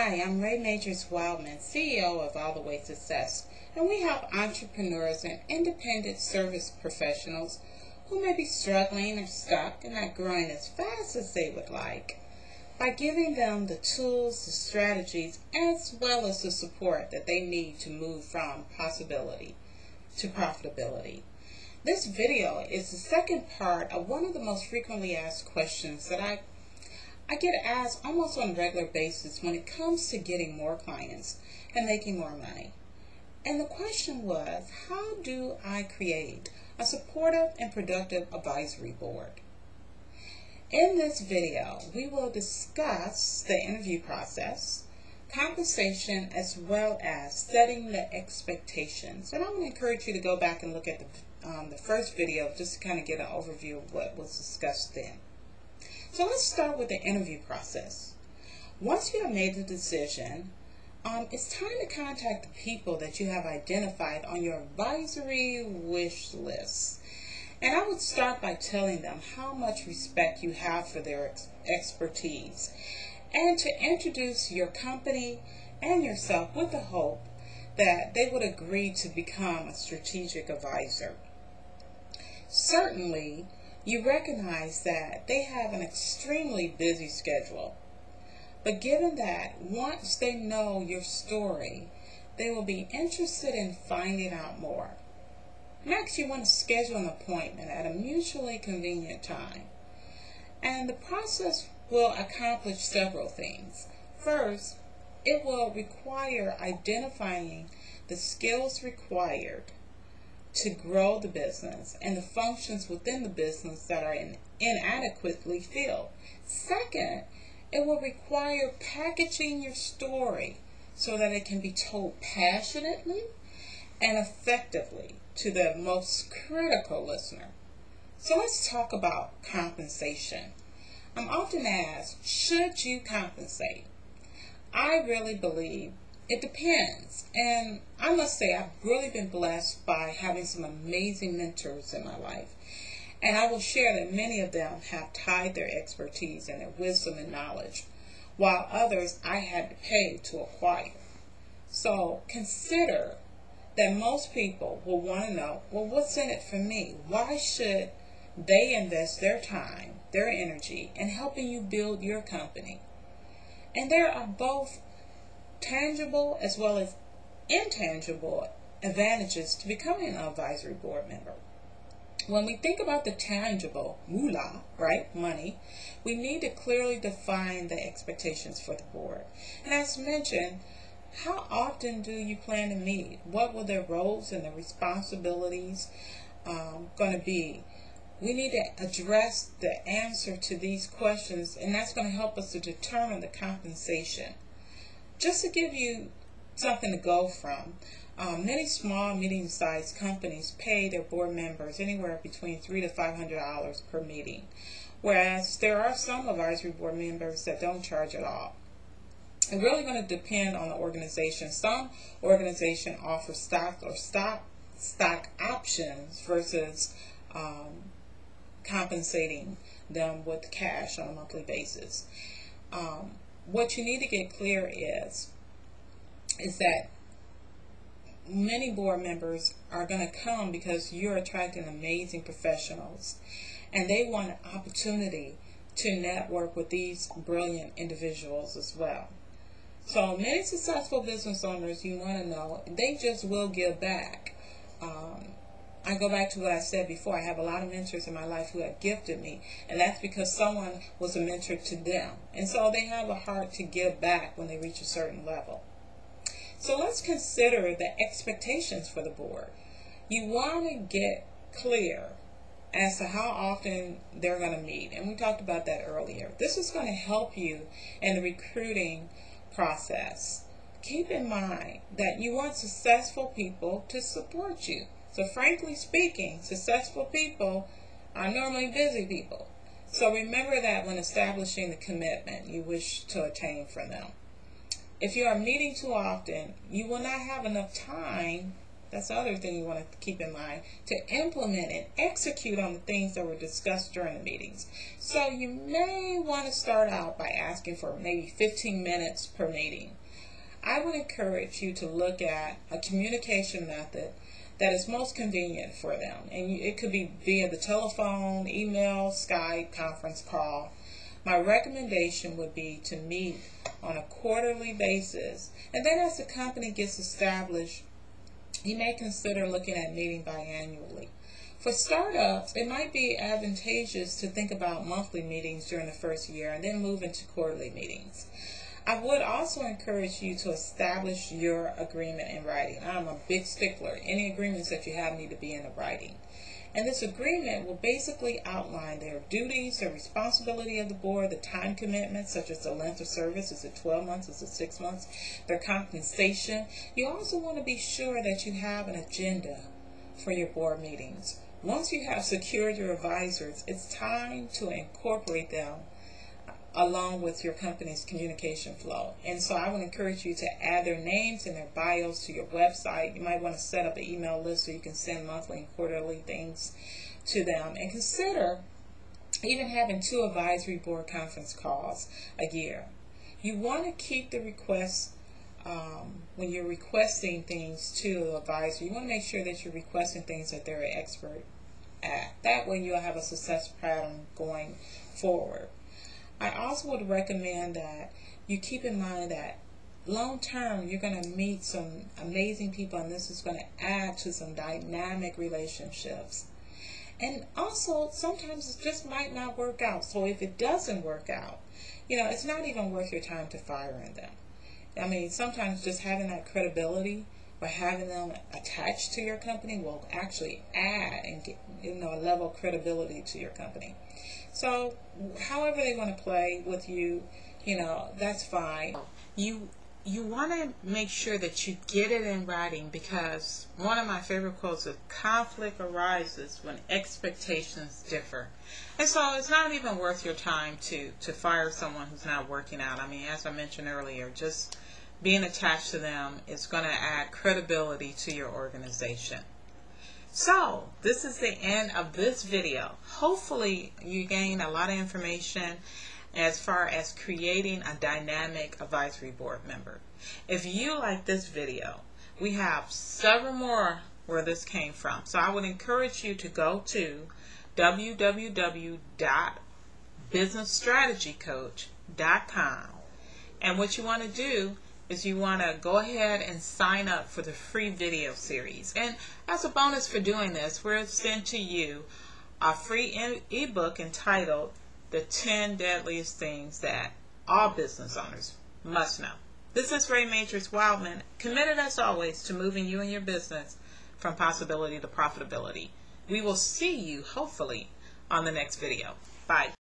Hi, I'm Ray Majors Wildman, CEO of All the Way Success, and we help entrepreneurs and independent service professionals who may be struggling or stuck and not growing as fast as they would like by giving them the tools, the strategies, as well as the support that they need to move from possibility to profitability. This video is the second part of one of the most frequently asked questions that I get asked almost on a regular basis when it comes to getting more clients and making more money. And the question was, how do I create a supportive and productive advisory board? In this video, we will discuss the interview process, compensation, as well as setting the expectations. And I'm going to encourage you to go back and look at the first video just to kind of get an overview of what was discussed then. So let's start with the interview process. Once you have made the decision, it's time to contact the people that you have identified on your advisory wish list. And I would start by telling them how much respect you have for their expertise and to introduce your company and yourself with the hope that they would agree to become a strategic advisor. Certainly, you recognize that they have an extremely busy schedule. But given that once they know your story, they will be interested in finding out more. Next, you want to schedule an appointment at a mutually convenient time. And the process will accomplish several things. First, it will require identifying the skills required to grow the business and the functions within the business that are inadequately filled. Second, it will require packaging your story so that it can be told passionately and effectively to the most critical listener. So let's talk about compensation. I'm often asked, should you compensate? I really believe it depends. And I must say, I've really been blessed by having some amazing mentors in my life. And I will share that many of them have tied their expertise and their wisdom and knowledge, while others I had to pay to acquire. So consider that most people will want to know, well, what's in it for me? Why should they invest their time, their energy, in helping you build your company? And there are both tangible as well as intangible advantages to becoming an advisory board member. When we think about the tangible, moolah, right, money, we need to clearly define the expectations for the board. And as mentioned, how often do you plan to meet? What will their roles and their responsibilities going to be? We need to address the answer to these questions, and that's going to help us to determine the compensation. Just to give you something to go from, many small, medium-sized companies pay their board members anywhere between $300 to $500 per meeting, whereas there are some advisory board members that don't charge at all. It's really going to depend on the organization. Some organizations offer stock or stock options versus compensating them with cash on a monthly basis. What you need to get clear is that many board members are going to come because you're attracting amazing professionals, and they want an opportunity to network with these brilliant individuals as well. So many successful business owners, you want to know, they just will give back. I go back to what I said before. I have a lot of mentors in my life who have gifted me, and that's because someone was a mentor to them. And so they have a heart to give back when they reach a certain level. So let's consider the expectations for the board. You want to get clear as to how often they're going to meet. And we talked about that earlier. This is going to help you in the recruiting process. Keep in mind that you want successful people to support you. So frankly speaking, successful people are normally busy people. So remember that when establishing the commitment you wish to attain from them. If you are meeting too often, you will not have enough time That's the other thing you want to keep in mind, to implement and execute on the things that were discussed during the meetings. So you may want to start out by asking for maybe 15 minutes per meeting. I would encourage you to look at a communication method that is most convenient for them. And it could be via the telephone, email, Skype, conference call. My recommendation would be to meet on a quarterly basis. And then as the company gets established, you may consider looking at meeting biannually. For startups, it might be advantageous to think about monthly meetings during the first year and then move into quarterly meetings. I would also encourage you to establish your agreement in writing. I'm a big stickler. Any agreements that you have need to be in the writing. And this agreement will basically outline their duties, the responsibility of the board, the time commitments, such as the length of service. Is it 12 months? Is it 6 months? Their compensation. You also want to be sure that you have an agenda for your board meetings. Once you have secured your advisors, it's time to incorporate them along with your company's communication flow. And so I would encourage you to add their names and their bios to your website. You might want to set up an email list so you can send monthly and quarterly things to them. And consider even having 2 advisory board conference calls a year. You want to keep the requests when you're requesting things to the advisor. You want to make sure that you're requesting things that they're an expert at. That way you'll have a success pattern going forward. I also would recommend that you keep in mind that long term you're going to meet some amazing people, and this is going to add to some dynamic relationships. And also sometimes it just might not work out. So if it doesn't work out, it's not even worth your time to fire them. I mean, sometimes just having that credibility or having them attached to your company will actually add and get a level of credibility to your company. So however they want to play with you, that's fine. You want to make sure that you get it in writing, because one of my favorite quotes is, conflict arises when expectations differ. And so it's not even worth your time to fire someone who's not working out. I mean, as I mentioned earlier, just being attached to them is going to add credibility to your organization. So this is the end of this video. Hopefully you gain a lot of information as far as creating a dynamic advisory board member. If you like this video, we have several more where this came from. So I would encourage you to go to www.businessstrategycoach.com, and what you want to do is you want to go ahead and sign up for the free video series. And as a bonus for doing this, we'll send to you a free ebook entitled The 10 Deadliest Things That All Business Owners Must Know. This is Ray Matrix Wildman, committed as always to moving you and your business from possibility to profitability. We will see you hopefully on the next video. Bye.